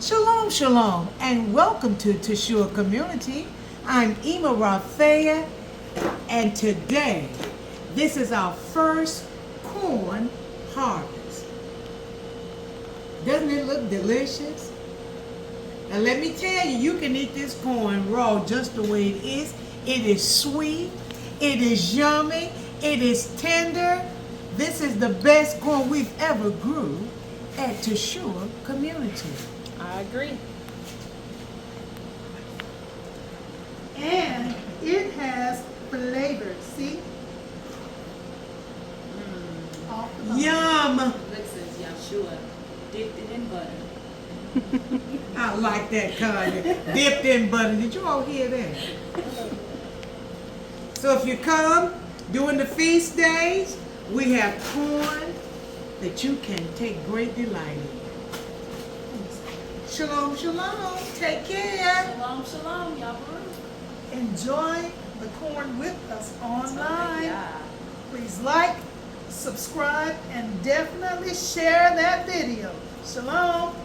Shalom, shalom, and welcome to Tshuwah Community. I'm Ima Rafea, and today, this is our first corn harvest. Doesn't it look delicious? Now let me tell you, you can eat this corn raw just the way it is. It is sweet, it is yummy, it is tender. This is the best corn we've ever grew at Tshuwah Community. I agree. And it has flavor. See? Off the bone. Yum! Look, says Yahshua dipped it in butter. I like that kind dipped in butter. Did you all hear that? So if you come during the feast days, we have corn that you can take great delight in. Shalom, shalom. Take care. Shalom, shalom, Yahweh. Enjoy the corn with us online. Yeah. Please like, subscribe, and definitely share that video. Shalom.